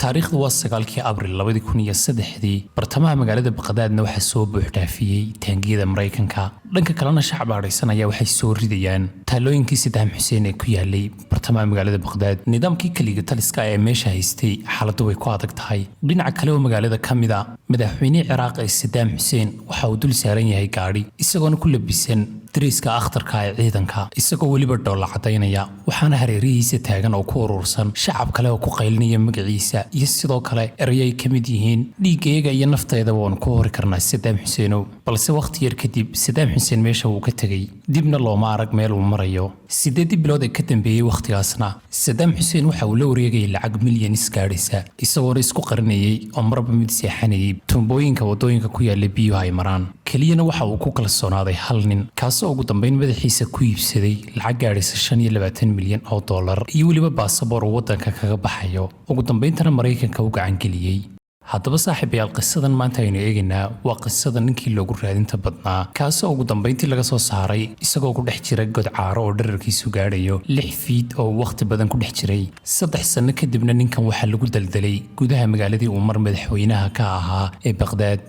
taariikhdu waa 9 Abriil 2003 bartamaha magaalada Baqdaadna waxa soo buuxdhaafiyay taangiyada Mareykanka dhanka kalena shacab aaraysan ayaa waxay soo ridayaan taalooyinkii Saddam Hussein ee ku yaalay bartamaha magaalada Baqdaad nidaamkii kaliya taliska ee meesha haystay xaaladdu way ku adag tahay dhinaca kale oo magaalada kamida madaxweynaha Ciraaq ee Saddam Hussein waxa uu dul saaran yahay gaari isagoona ku labisan dariiska akhtarka ee ciidanka isagoo waliba dhoola cadeynaya waxaana hareerihiisa taagan oo ku urursan shacab kale oo ku qaylinaya magaciisa iyo sidoo kale erayay kamid yihiin dhiigayga iyo nafteeda waan ku hori karnaa Saddam Hussein balse waqti yar kadib Saddam Hussein meesha uu ka tagay dibna looma arag meel uu marayo 8 bilood ka dambeeyay waqtigaasna Saddam Hussein waxa uu la wareegay lacag milyan isgaarisa isagoo isku qarinayay oo marba mid seexanayay tumbooyinka wadooyinka ku yaala biyo ay maraan kaliyana waxa uu ku kalsoonaaday hal nin kaas ugu dambeyn madaxiisa ku iibsaday lacag gaaraysa 25 milyan oo dollar iyo waliba baasaboor wadanka kaga baxayo ugu dambeyntina Mareykanka uu gacan geliyay haddaba saaxiibayaal qisadan maanta aynu eegaynaa waa qisada ninkii loogu raadinta badnaa kaas ugu dambeyntii laga soo saaray isagoo ku dhex jira god caaro oo dhererkiisu gaadhayo 6 feet oo waqti badan ku dhex jiray 3 sano kadibna ninkan waxa lagu daldalay gudaha magaaladii uu mar madaxweynaha ka ahaa ee Baqdaad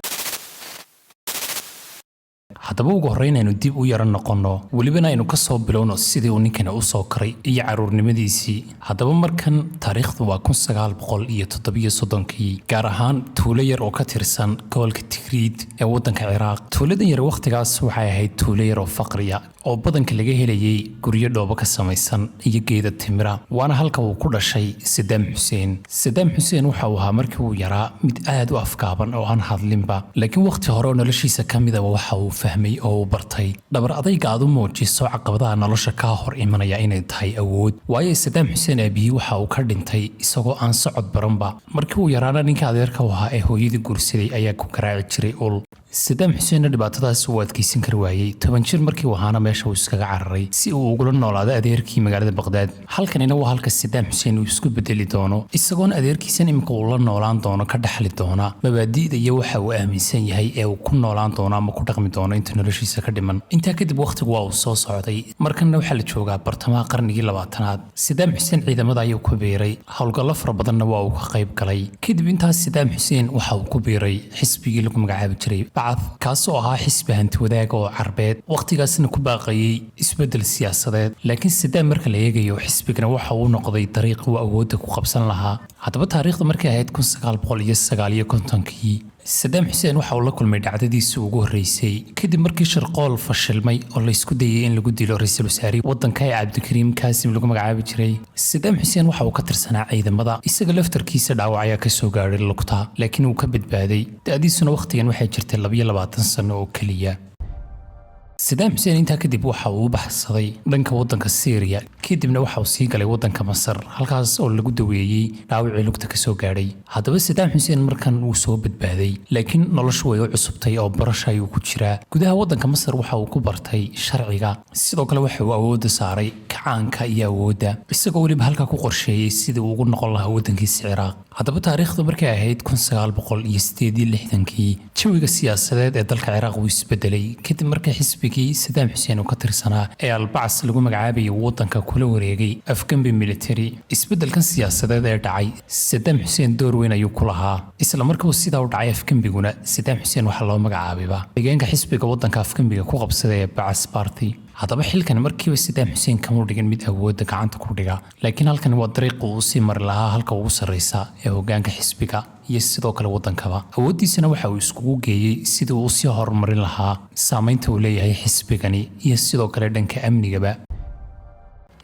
haddaba ugu horreyn aynu dib u yara noqono walibana aynu ka soo bilowno sidii uu ninkana u soo karay iyo caruurnimadiisii haddaba markan taariikhdu waa 1937 gaar ahaan tuulo yar oo ka tirsan gobolka Tikriid ee wadanka Ciraaq tuuladan yar waqtigaas waxay ahayd tuulo yar oo faqriya oo badanka laga helayay guryo dhoobo ka samaysan iyo geeda timira waana halka uu ku dhashay Saddam Hussein waxa uu ahaa markii uu yaraa mid aad u afkaaban oo aan hadlinba laakiin waqti hore noloshiisa kamida waxa uu fahmay oo bartay dhabar adayga aad u muujiso caqabadaha nolosha ka hor imanaya inay tahay awood waayo Saddam Hussein abiyi waxa uu ka dhintay isagoo aan socod baranba markii uu yaraana ninka adeerka waxa ee hooyadii guursaday ayaa ku garaaci jiray ul Saddam Hussein dhibaatadaas uu adkeysan kar waayay 10 jir markii uu ahaana meesha uu iskaga cararay si uu ugu noolaado adeerkii magaalada Baqdaad halkanina waa halka Saddam Hussein uu isku bedeli doono isagoon adeerkiisan imika uu la noolaan doono ka dhaxli doona mabaadi'da iyo waxa uu aaminsan yahay ee uu ku noolaan doono ama ku dhaqmi doono inta noloshiisa ka dhiman inta kadib waqtigu waa uu soo socday markana waxa la joogaa bartamaha qarnigii 20aad Saddam Hussein ciidamada ayuu ku biiray hawlgallo fara badanna waa uu ka qayb galay kadib intaas Saddam Hussein waxa uu ku biiray xisbigii lagu magacaabi jiray kaas oo ahaa xisbi hanti wadaag oo carbeed waqtigaasna ku baaqayay isbedel siyaasadeed laakiin Saddam marka la eegayo xisbigana waxa uu noqday dariiq uu awood ku qabsan lahaa haddaba taariikhda markay ahayd 1959 Saddam Hussein waxa uu la kulmay dhacdadiisii ugu horeysay kadib markii shirqool fashilmay oo la isku dayay in lagu dilo ra'iisul wasaare wadanka Cabdikariim Kaasim lagu magacaabi jiray Saddam Hussein waxa uu ka tirsanaa ciidamada isaga laftarkiisa dhaawac ayaa ka soo gaaray lugta laakiin uu ka badbaaday da'diisuna waqtigan waxay jirtay 22 sano oo kaliya Saddam Hussein inta kadib waxa uu baxsaday dhanka wadanka Syria kadibna waxa uu sii galay wadanka Masar halkaas oo lagu daweeyay dhaawacii lugta ka soo gaaray haddaba Saddam Hussein markan uu soo badbaaday laakiin noloshu way u cusubtay oo barasho ayuu ku jiraa gudaha wadanka Masar waxa uu ku bartay sharciga sidoo kale waxa uu awood saaray kacaanka iyo awoodda isagoo waliba halka ku qorsheeyay sidii uu ugu noqon lahaa wadankiisa Ciraaq haddaba taariikhdu markay ahayd 1968 jawiga siyaasadeed ee dalka Ciraaq uu isbedelay kadib markii xisbigii Saddam Hussein uu ka tirsanaa ee Al-Ba'as lagu magacaabayay wadanka kula wareegay afgambi military isbedelkan siyaasadeed ee dhacay Saddam Hussein door weyn ayuu ku lahaa isla markii uu sidaa u dhacay afgambiguna Saddam Hussein waxa loo magacaabayba deegaanka xisbiga wadanka afgambiga ku qabsaday ee Ba'as Party haddaba xilkan markiiba Saddam Hussein kama dhigin mid awoodda gacanta ku dhiga laakiin halkan waa dariiq uu sii mar lahaa halka ugu sareysa ee hoggaanka xisbiga iyo sidoo kale wadankaba awoodiisana waxa uu iskugu geeyay sidii uu sii horumarin lahaa saameynta uu leeyahay xisbigani iyo sidoo kale dhanka amnigaba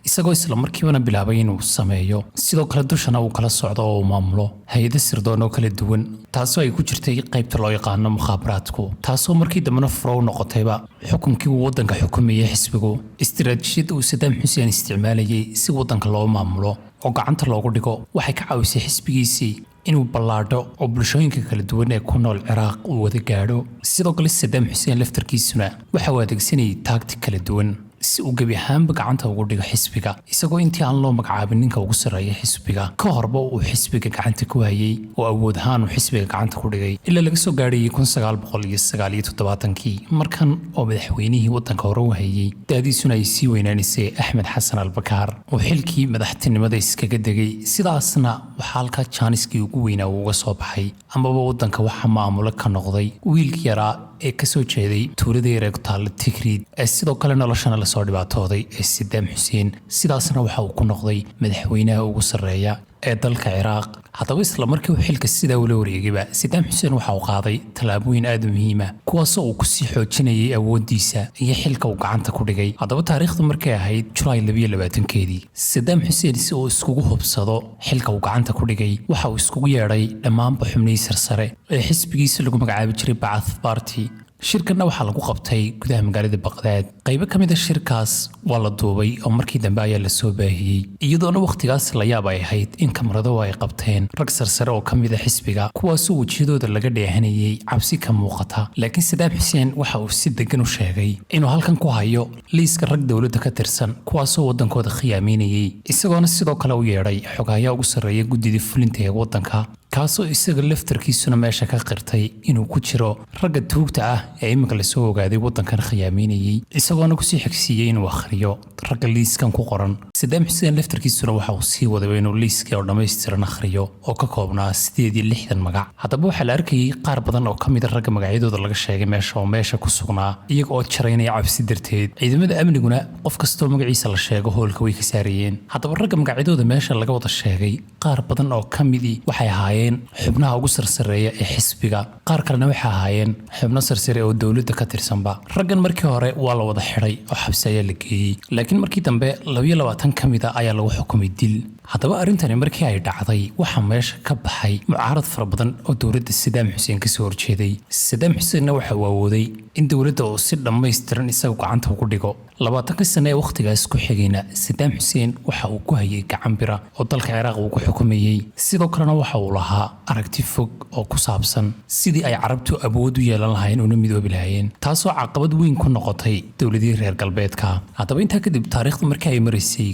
isagoo isla markiiba bilaabay inuu sameeyo sidoo kale dushana uu kala socdo oo maamulo hay'ado sirdoon oo kala duwan taasoo ay ku jirtay qaybta loo yaqaan mukhaabaraadku taasoo markii dambena furo noqotayba xukunkii uu wadanka xukumayay xisbigu istiraatiijiyada uu Saddam Hussein isticmaalayay si wadanka loo maamulo oo gacanta loogu dhigo waxay ka caawisay xisbigiisii inuu ballaadho oo bulshooyinka kala duwan ee ku nool Ciraaq uu wada gaadho sidoo kale Saddam Hussein laftarkiisuna waxa uu adeegsanayay taagti kala duwan si uu gebi ahaanba gacanta ugu dhigo xisbiga isagoo intii aan loo magacaabin ninka ugu sarreeya xisbiga ka horba uu xisbiga gacanta ku hayay oo awood ahaan uu xisbiga gacanta ku dhigay ilaa laga soo gaadhayay 1979 markan oo madaxweynihii waddanka hore u hayay da'diisuna ay sii weynaanaysay Axmed Xasan Albakaar oo xilkii madaxtinimada iskaga degay sidaasna waxaa halka jaaniskii ugu weynaa uga soo baxay amaba waddanka waxa maamulo ka noqday wiilkii yaraa ee ka soo jeeday tuulada yar ee ku taalla Tikriid ee sidoo kale noloshana la soo dhibaatooday ee Saddam Hussein sidaasna waxa uu ku noqday madaxweynaha ugu sarreeya ee dalka Ciraaq haddaba isla markii uu xilka sida ula wareegayba Saddam Hussein waxa uu qaaday tallaabooyin aad u muhiim ah kuwaas oo ku sii xoojinayay awoodiisa iyo xilka uu gacanta ku dhigay haddaba taariikhdu markay ahayd July 22keedii Saddam Hussein si uu iskugu hubsado xilka uu gacanta ku dhigay waxa uu iskugu yeedhay dhammaan xubnihiisa sarsare ee xisbigiisa lagu magacaabi jiray Ba'ath Party shirkana waxaa lagu qabtay gudaha magaalada Baghdad qaybo ka mid ah shirkaas waa la duubay oo markii dambe ayaa la soo baahiyay iyadoona waqtigaas la yaab ay ahayd in kamarado ay qabteen rag sarsare oo ka mid ah xisbiga kuwaas oo wajiyadooda laga dheehanayay cabsi ka muuqata laakiin Saddam Hussein waxa uu si degan u sheegay inuu halkan ku hayo liiska rag dawladda ka tirsan kuwaas oo waddankooda khiyaameynayay isagoona sidoo kale u yeedhay xogaaya ugu sarreeya guddida fulinta ee waddanka kaasoo isaga laftarkiisuna meesha ka qirtay inuu ku jiro ragga tuugta ah ee imika la soo ogaaday waddankan khiyaameynayay isagoona kusii xigsiiyey inuu akhriyo ragga liiskan ku qoran Saddam Hussein laftarkiisuna waxa uu sii waday inuu liiskii oo dhammaystiran akhriyo oo ka koobnaa 68 magac haddaba waxaa la arkayay qaar badan oo ka mid ah ragga magacyadooda laga sheegay meesha ku sugnaa iyaga oo jaraynaya cabsi darteed ciidamada amniguna qof kastoo magaciisa la sheego hoolka way ka saarayeen haddaba ragga magacyadooda meesha laga wada sheegay qaar badan oo ka midii waxay ahaayeen xubnaha ugu sarsareeya ee xisbiga qaar kalena waxay ahaayeen xubno sarsare oo dawladda ka tirsanba raggan markii hore waa la wada xidhay oo xabsi ayaa la geeyey laakiin markii dambe 22 ka mid ah ayaa lagu xukumay dil haddaba arrintani markii ay dhacday waxaa meesha ka baxay mucaarad fara badan oo dawladda Saddam Hussein ka soo horjeeday Saddam Hussein waxa uu awooday in dawladda uu si dhammaystiran isagu gacanta ugu dhigo 20 sano ee waqtigaas ku xigayna Saddam Hussein waxa uu ku hayay gacan bira oo dalka Ciraaq uu ku xukumayay sidoo kalena waxa uu lahaa aragti fog oo ku saabsan sidii ay carabtu awood u yeelan lahayn una midoobi lahaayeen taasoo caqabad weyn ku noqotay dawladii reer galbeedka haddaba intaa kadib taariikhdu markii ay marisay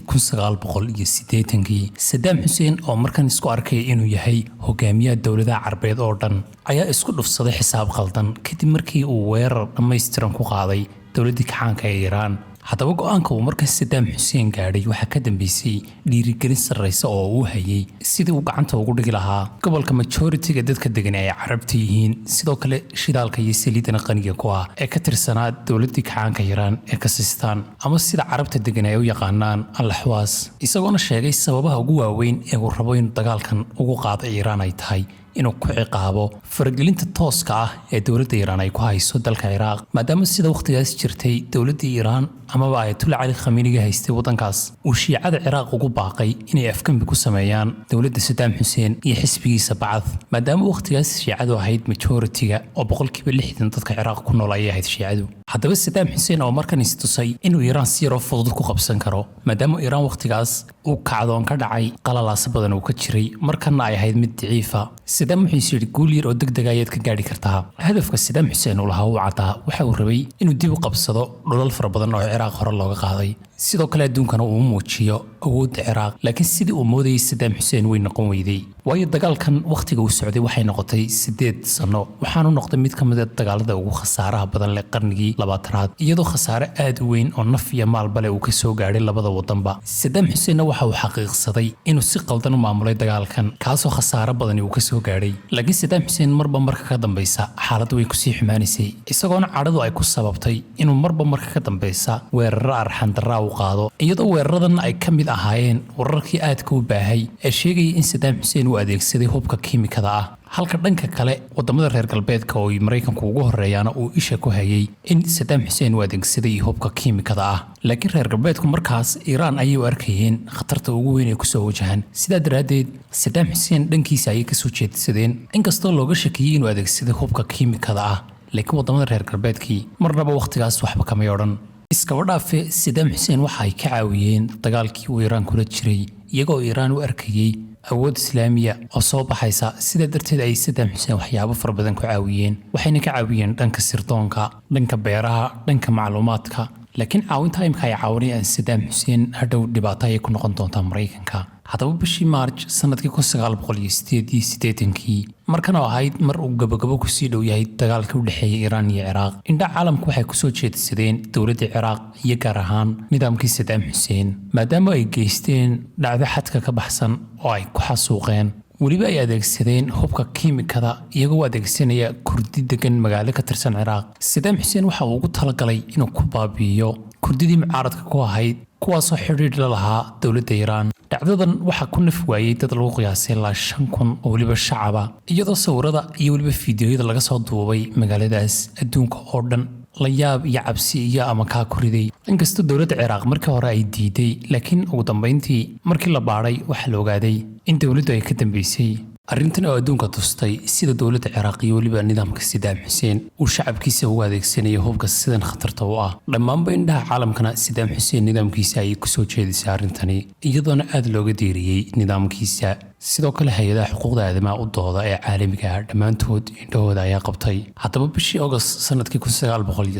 1980 Saddam Hussein oo markan isku arkay inuu yahay hogaamiyaha dawladaha Carbeed oo dhan ayaa isku dhufsaday xisaab qaldan kadib markii uu weerar dhammaystiran ku qaaday dawladda kacaanka ee Iran haddaba go'aanka uu markaas Saddam Hussein gaadhay waxa ka dambeysay dhiirigelin sarreysa oo uu hayay sidii uu gacanta ugu dhigi lahaa gobolka majority-ga dadka degan ay carabta yihiin sidoo kale shidaalka iyo saliidana qaniga ku ah ee ka tirsanaa dawladda kacaanka Iran ee Kazakhstan ama sida carabta degan ay u yaqaanaan al-Ahwas isagoona sheegay sababaha ugu waaweyn ee uu rabo inuu dagaalkan ugu qaado Iran ay tahay inuu ku ciqaabo faragelinta tooska ah ee dawladda Iran ay ku hayso dalka Ciraaq maadaama sida waqtigaas jirtay dawladda Iran amaba Ayatollah Ali Khamenei haystay waddankaas uu shiicada Ciraaq ugu baaqay inay afkambi ku sameeyaan dawladda Saddam Hussein iyo xisbigiisa Ba'ath maadaama waqtigaas shiicadu ahayd majority-ga oo 60% dadka Ciraaq ku nool ay ahayd shiicadu haddaba Saddam Hussein oo markan istusay inuu Iran si yar oo fudud ku qabsan karo maadaama Iran waqtigaas uu kacdoon ka dhacay qalalaas badan oo ka jiray markana ay ahayd mid daciifa Saddam wuxuu yiri guul yar oo degdeg ah ayaad ka gaari kartaa hadafka Saddam Hussein uu lahaa uu cadaa waxa uu rabay inuu dib u qabsado dhulal fara badan oo Ciraaq hore looga qaaday sidoo kale adduunkana uu muujiyo awoodda Ciraaq laakiin sidii uu moodayay Saddam Hussein way noqon weyday waayo dagaalkan waqtiga uu socday waxay noqotay 8 sano waxaanu noqday mid ka mid ah dagaalada ugu khasaaraha badan leh qarnigii 20aad iyadoo khasaare aad u weyn oo naf iyo maalba leh uu ka soo gaaray labada wadanba Saddam Hussein waxa uu xaqiiqsaday inuu si qaldan u maamulay dagaalkan kaasoo khasaare badan uu ka soo gaaray laakiin Saddam Hussein marba marka ka dambaysa xaaladdu way ku sii xumaanaysay isagoona cadhadu ay ku sababtay inuu marba marka ka dambaysa weerar arxan darraa u qaado iyadoo weeraradan ay ka mid ahaayeen wararkii aadka u baahay ee sheegay in Saddam Hussein uu adeegsaday hubka kiimikada ah halka dhanka kale wadamada reer galbeedka oo Mareykanku ugu horeeyana uu isha ku hayay in Saddam Hussein uu adeegsaday hubka kiimikada ah laakiin reer galbeedku markaas Iran ayay u arkayeen khatarta ugu weyn ee ku soo wajahan sidaa daraadeed Saddam Hussein dhankiisa ayay ka soo jeedsadeen inkastoo looga shakiyay inuu adeegsaday hubka kiimikada ah laakiin wadamada reer galbeedkii marnaba waqtigaas waxba kama yeelan iskaba dhaafe Saddam Hussein waxa ay ka caawiyeen dagaalkii uu Iran kula jiray iyagoo Iran u arkayay awood islaamiya oo soo baxaysa sida darteed ay Saddam Hussein waxyaabo fara badan ku caawiyeen waxayna ka caawiyeen dhanka sirdoonka dhanka beeraha dhanka macluumaadka laakiin caawinta imka ay caawinayaan Saddam Hussein hadhow dhibaato ay ku noqon doontaa Mareykanka. haddaba bishii March sanadkii 1988 markan oo ahayd mar uu gabagabo ku sii dhow yahay dagaalka u dhaxeeyay Iran iyo Ciraaq, indhaha caalamku waxay ku soo jeedsadeen dowladda Ciraaq iyo gaar ahaan nidaamkii Saddam Hussein, maadaama ay geysteen dhacdo xadka ka baxsan oo ay ku xasuuqeen weliba ay adeegsadeen hubka kiimikada iyagoo adeegsanaya kurdi degan magaalo ka tirsan Ciraaq. Saddam Hussein waxa uu ugu talagalay inuu ku baabi'iyo kurdidii mucaaradka ku ahayd kuwaasoo xidhiidh la lahaa dowladda Iran. dhacdadan waxaa ku naf waayay dad lagu qiyaasay 5,000 oo weliba shacaba, iyadoo sawirada iyo weliba fiidiyoyada laga soo duubay magaaladaas adduunka oo dhan la yaab iyo cabsi iyo amakaa ku riday. inkastoo dowladda Ciraaq markii hore ay diiday, laakiin ugu dambeyntii markii la baadhay waxaa la ogaaday in dowladdu ay ka dambeysay. arrintan oo adduunka tustay sida dowladda Ciraaq iyo weliba nidaamka Saddam Hussein uu shacabkiisa ugu adeegsanayo hubka sidan khatarta u ah. dhammaanba indhaha caalamkana Saddam Hussein nidaamkiisa ay ku soo jeedisay arrintani, iyadoona aad looga diiriyey nidaamkiisa. sidoo kale hay'adaha xuquuqda aadamaha u dooda ee caalamiga ah dhammaantood indhahooda ayaa qabtay. haddaba bishii August sanadkii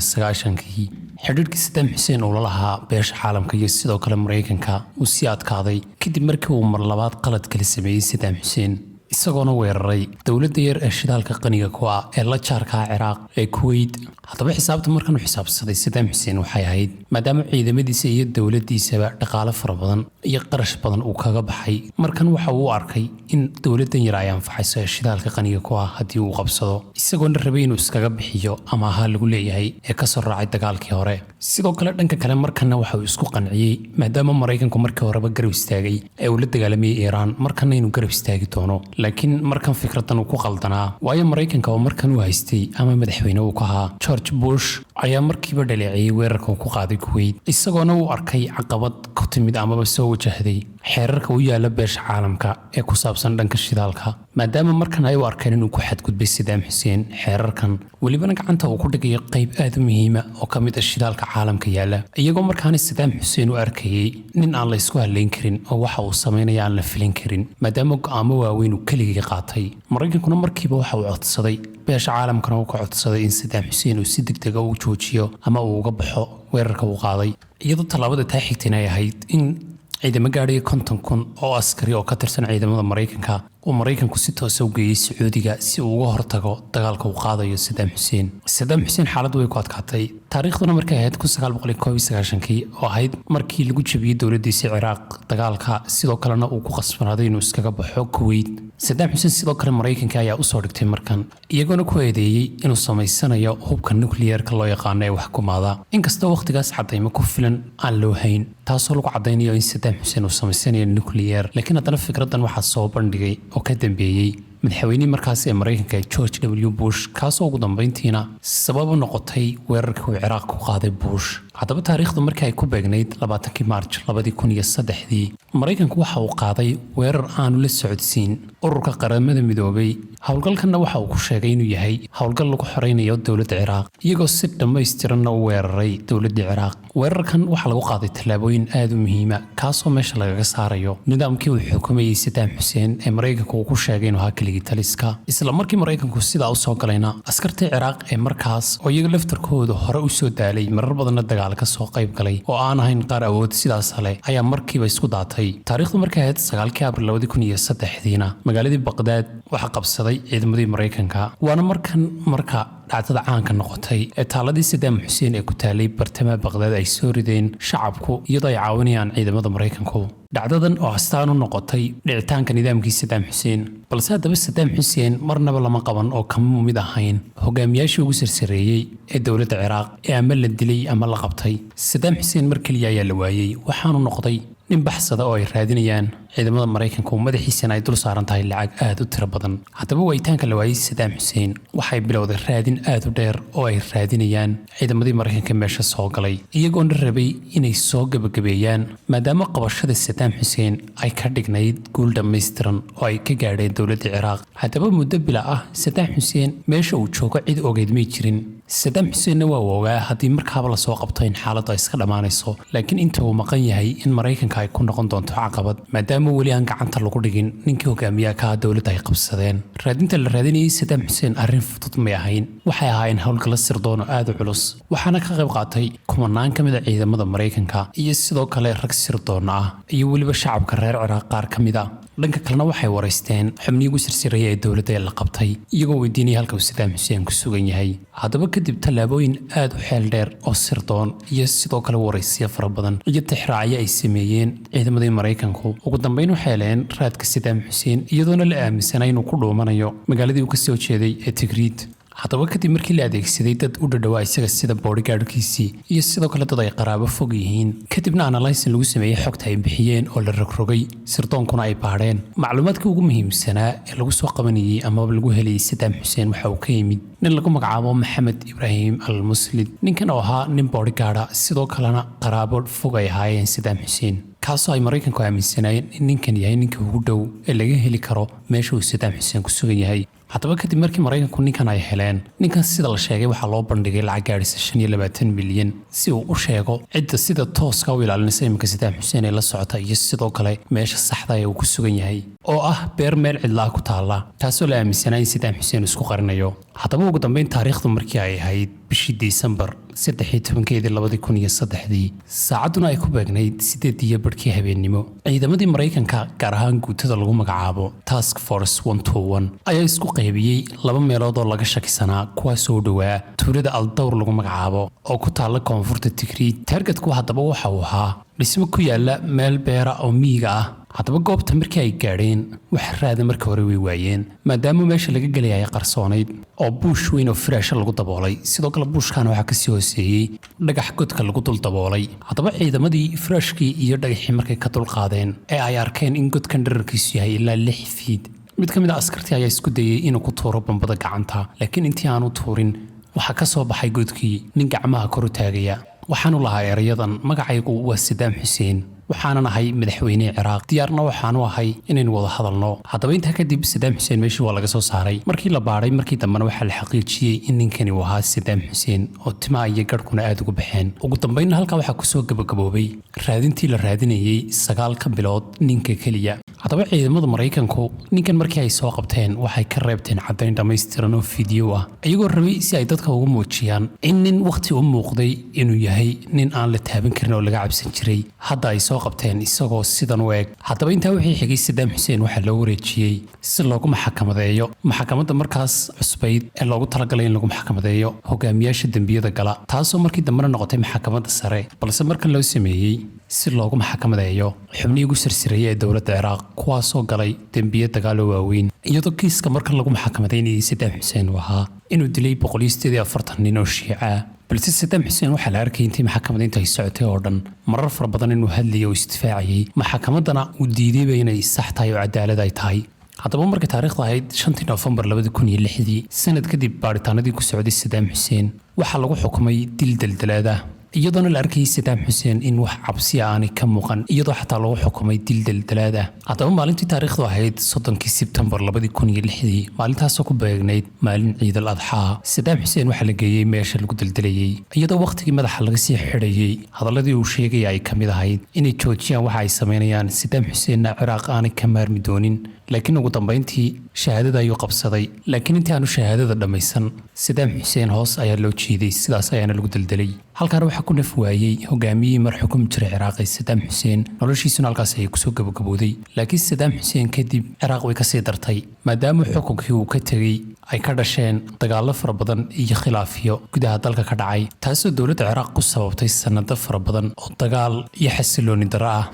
1990 xidhiidhkii Saddam Hussein uu la lahaa beesha caalamka iyo sidoo kale Mareykanka uu sii adkaaday kadib markii uu mar labaad qalad kala sameeyey Saddam Hussein, isagoona weeraray dowladda yar ee shidaalka qaniga ku ah ee la jaarka Ciraaq ee Kuwait. haddaba xisaabta markan uu xisaabsaday Saddam Hussein waxay ahayd maadaama ciidamadiisa iyo dowladdiisaba dhaqaale fara badan iyo qarash badan uu kaga baxay, markan waxa uu arkay in dowladdan yar ay anfacayso ee shidaalka qaniga ku ah haddii uu qabsado, isagoona rabay inuu iskaga bixiyo ama ahaa lagu leeyahay ee ka soo raacay dagaalkii hore. sidoo kale dhanka kale markanna waxa uu isku qanciyey maadaama Mareykanku markii horeba garab istaagay ee uu la dagaalamayay Iran, markanna inuu garab istaagi doono. laakiin markan fikradan uu ku qaldanaa, waayo Mareykanka oo markan uu haystay ama madaxweyne uu ka ahaa George Bush ayaa markiiba dhaleeceeyay weerarka uu ku qaaday Kuwait, isagoona uu arkay caqabad ku timid amaba soo wajahday xeerarka u yaala beesha caalamka ee ku saabsan dhanka shidaalka, maadaama markan ay u arkeen inuu ku xadgudbay Saddam Hussein xeerarkan, welibana gacanta uu ku dhigay qayb aad u muhiima oo ka mid ah shidaalka caalamka yaala, iyagoo markaana Saddam Hussein u arkayay nin aan la isku halayn karin oo waxa uu sameynaya aan la filin karin, maadaama go'aamo waaweyn uu keligii qaatay. Mareykankuna markiiba waxa uu codsaday beesha caalamkana uu ka codsaday in Saddam Hussein uu si degdeg ah u joojiyo ama uu uga baxo weerarka uu qaaday, iyadoo tallaabada taa xigtayna ay ahayd in ciidamo gaadhaya 50,000 oo askari oo ka tirsan ciidamada Mareykanka uu Mareykanku si toos ah u geeyay Sacuudiga si uu uga hortago dagaalka uu qaadayo Saddam Hussein. Saddam Hussein xaaladdu way ku adkaatay. taariikhduna markay ahayd 1991 oo ahayd markii lagu jabiyay dowladdiisa Ciraaq dagaalka, sidoo kalena uu ku qasbanaaday inuu iskaga baxo Kuwait. Saddam Hussein sidoo kale Mareykanka ayaa u soo dhigtay markan, iyagoona ku eedeeyay inuu samaysanayo hubka nuclear-ka loo yaqaan ee wax kumaada, inkastoo waqtigaas cadaymo ku filan aan loo hayn taasoo lagu cadaynayo in Saddam Hussein uu samaysanayo nuclear. laakiin haddana fikradan waxaa soo bandhigay oo ka dambeeyay madaxweynihii markaas ee Mareykanka George W. Bush, kaasoo ugu dambeyntiina sabab u noqotay weerarkii uu Ciraaq ku qaaday Bush. haddaba taariikhdu markii ay ku beegnayd 20 March 2003 Mareykanku waxa uu qaaday weerar aanu la socodsiin ururka qaramada midoobay. howlgalkanna waxa uu ku sheegay inuu yahay howlgal lagu xoreynayo dowladda Ciraaq, iyagoo si dhammaystiranna u weeraray dowladda Ciraaq. weerarkan waxa lagu qaaday tallaabooyin aad u muhiima, kaasoo meesha lagaga saarayo nidaamkii uu xukumayay Saddam Hussein ee Mareykanku uu ku sheegay inuu ahaa keligii taliska. isla markii Mareykanku sidaa u soo galayna, askartii Ciraaq ee markaas oo iyaga laftarkooda hore u soo daalay marar badanna dagaal ka soo qayb galay oo aan ahayn qaar awood sidaas leh, ayaa markiiba isku daatay. taariikhdu markay ahayd 9 Abriil 2003 magaaladii Baqdaad waxaa qabsaday ciidamadii Mareykanka, waana marka dhacdada caanka noqotay ee taaladii Saddam Hussein ee ku taalay bartamaha Baqdaad ay soo rideen shacabku iyadoo ay caawinayaan ciidamada Mareykanku. dhacdadan oo astaan u noqotay dhicitaanka nidaamkii Saddam Hussein, balse haddaba Saddam Hussein marnaba lama qaban oo kama mid ahayn hogaamiyaashii ugu sarsareeyay ee dowladda Ciraaq ee ama la dilay ama la qabtay. Saddam Hussein mar kaliya ayaa la waayay, waxaanu noqday nin baxsada oo ay raadinayaan ciidamada Mareykanku, madaxiisana ay dul saaran tahay lacag aad u tiro badan. haddaba wayitaanka la waayay Saddam Hussein waxay bilowday raadin aad u dheer oo ay raadinayaan ciidamadii Mareykanka meesha soo galay, iyagoona rabay inay soo gabagabeeyaan maadaama qabashada Saddam Hussein ay ka dhignayd guul dhammaystiran oo ay ka gaadheen dowladda Ciraaq. haddaba muddo bila ah Saddam Hussein meesha uu joogo cid ogeyd may jirin. Saddam Husseinna waa ogaa haddii markaaba la soo qabto in xaaladdu ay iska dhammaanayso, laakiin inta uu maqan yahay in Mareykanka ay ku noqon doonto caqabad, maadaama maadaama weli aan gacanta lagu dhigin ninkii hogaamiyaha ka dowladda ay qabsadeen. raadinta la raadinayay Saddam Hussein arrin fudud may ahayn, waxay ahaayeen howlgalo sirdoon oo aad u culus, waxaana ka qayb qaatay kumanaan ka mid ah ciidamada Mareykanka iyo sidoo kale rag sirdoon ah iyo weliba shacabka reer Ciraaq qaar ka mid ah. dhanka kalena waxay wareysteen xubnihii ugu sirsireeyay ee dowladda ee la qabtay iyagoo weydiinaya halka uu Saddam Hussein ku sugan yahay. haddaba kadib tallaabooyin aad u xeel dheer oo sirdoon iyo sidoo kale wareysiyo fara badan iyo tixraacyo ay sameeyeen ciidamadii Mareykanku, ugu dambeyn waxay heleen raadka Saddam Hussein iyadoona la aaminsanay inuu ku dhuumanayo magaaladii uu ka soo jeeday ee Tikrit. haddaba kadib markii la adeegsaday dad u dhadhawaa isaga sida bodyguardkiisii iyo sidoo kale dad ay qaraabo fog yihiin, kadibna analysis lagu sameeyey xogta ay bixiyeen oo la rogrogay, sirdoonkuna ay baadheen. macluumaadkii ugu muhiimsanaa ee lagu soo qabanayay amaba lagu helayay Saddam Hussein waxa uu ka yimid nin lagu magacaabo Maxamed Ibrahim al-Muslid. ninkan oo ahaa nin bodyguard sidoo kalena qaraabo fog ay ahaayeen Saddam Hussein, kaasoo ay Mareykanku aaminsanaayeen in ninkan yahay ninka ugu dhow ee laga heli karo meesha uu Saddam Hussein ku sugan yahay. haddaba kadib markii Mareykanku ninkan ay heleen, ninkan sida la sheegay waxaa loo bandhigay lacag gaadhaysa 25 milyan si uu u sheego cidda sida tooska u ilaalinaysa iminka Saddam Hussein ee la socota iyo sidoo kale meesha saxda ee uu ku sugan yahay oo ah beer meel cidlaa ku taala, taasoo la aaminsanaa in Saddam Hussein isku qarinayo. haddaba ugu dambeyn taariikhdu markii ay ahayd bishii Disembar 13 saacaduna ay ku beegnayd 8:00 habeenimo, ciidamadii Mareykanka gaar ahaan guutada lagu magacaabo Task Force 121 ayaa isku qaybiyey laba meelood oo laga shakisanaa kuwaasoo u dhowaa tuulada Al-Dawr lagu magacaabo oo ku taala koonfurta Tikrit. targetku haddaba waxa uu ahaa dhismo ku yaala meel beera oo miyiga ah. haddaba goobta markii ay gaadheen wax raada marka hore way waayeen maadaama meesha laga gelayay qarsoonayd oo buush weyn oo firaasha lagu daboolay, sidoo kale buushkaana waxaa kasii hooseeyey dhagax godka lagu dul daboolay. haddaba ciidamadii firaashkii iyo dhagaxii markay ka dulqaadeen ee ay arkeen in godkan dherarkiisu yahay ilaa 6 fiid, mid ka mid ah askartii ayaa isku dayay inuu ku tuuro bambada gacanta, laakiin intii aanu tuurin waxaa ka soo baxay godkii nin gacmaha kor u taagaya. waxaanu lahaa erayadan: magacaygu waa Saddam Hussein, waxaanan ahay madaxweyne Ciraaq, diyaarna waxaanu ahay inaynu wada hadalno. haddaba intaa kadib Saddam Hussein meeshii waa laga soo saaray. markii la baadhay markii dambena waxaa la xaqiijiyey in ninkani uu ahaa Saddam Hussein oo timaha iyo garhkuna aad ugu baxeen. ugu dambeynna halkaa waxaa kusoo gabagaboobay raadintii la raadinayay 9 bilood ninka keliya. haddaba ciidamada Mareykanku ninkan markii ay soo qabteen waxay ka reebteen caddayn dhammaystiran oo fiidyo ah, iyagoo rabay si ay dadka ugu muujiyaan in nin waqti u muuqday inuu yahay nin aan la taaban karin oo laga cabsan jiray, hadda ay soo qabteen isagoo sidan u eg. haddaba intaa wixii xigay Saddam Hussein waxaa loo wareejiyey si loogu maxkamadeeyo maxkamadda markaas cusbayd ee loogu talagalay in lagu maxkamadeeyo hogaamiyaasha dembiyada gala, taasoo markii dambena noqotay maxkamadda sare, balse markan loo sameeyey si loogu maxkamadeeyo xubnihii ugu sirsireeyay ee dowladda Ciraaq kuwaasoo galay dembiyo dagaal oo waaweyn. iyadoo kiiska markan lagu maxkamadeynayay Saddam Hussein waa inuu dilay 148 nin oo Shiica, balse Saddam Hussein waxaa la arkay intii maxkamadeynta ay socotay oo dhan marar fara badan inuu hadlayay oo istifaacayay, maxkamaddana uu diidayba inay sax tahay oo cadaalad ay tahay. haddaba markay taariikhda ahayd 5 Noofembar 2006, sanad kadib baaritaanadii ku socday Saddam Hussein waxaa lagu xukumay dil daldalaad ah, iyadoona la arkayay Saddam Hussein in wax cabsi aanay ka muuqan, iyadoo xataa lagu xukumay dil daldalaad ah. haddaba maalintii taariikhdu ahayd 30 Sebtembar 2006, maalintaasoo ku beegnayd maalin Ciid al-Adxaa, Saddam Hussein waxaa la geeyey meesha lagu daldalayay iyadoo waqtigii madaxa laga sii xidhayay. hadaladii uu sheegay ay ka mid ahayd inay joojiyaan waxa ay sameynayaan, Saddam Husseinna Ciraaq aanay ka maarmi doonin, laakiin ugu dambeyntii shahaadada ayuu qabsaday. laakiin intii aanu shahaadada dhammaysan Saddam Hussein hoos ayaa loo jiiday, sidaas ayaana lagu daldalay. halkaana waxaa ku naf waayey hogaamiyihii mar xukumi jiray Ciraaq ee Saddam Hussein, noloshiisuna halkaas ayay kusoo gabagabowday. laakiin Saddam Hussein kadib Ciraaq way kasii dartay maadaama xukunkii uu ka tegey ay ka dhasheen dagaallo fara badan iyo khilaafiyo gudaha dalka ka dhacay, taasoo dowladda Ciraaq ku sababtay sanado fara badan oo dagaal iyo xasilooni darro ah.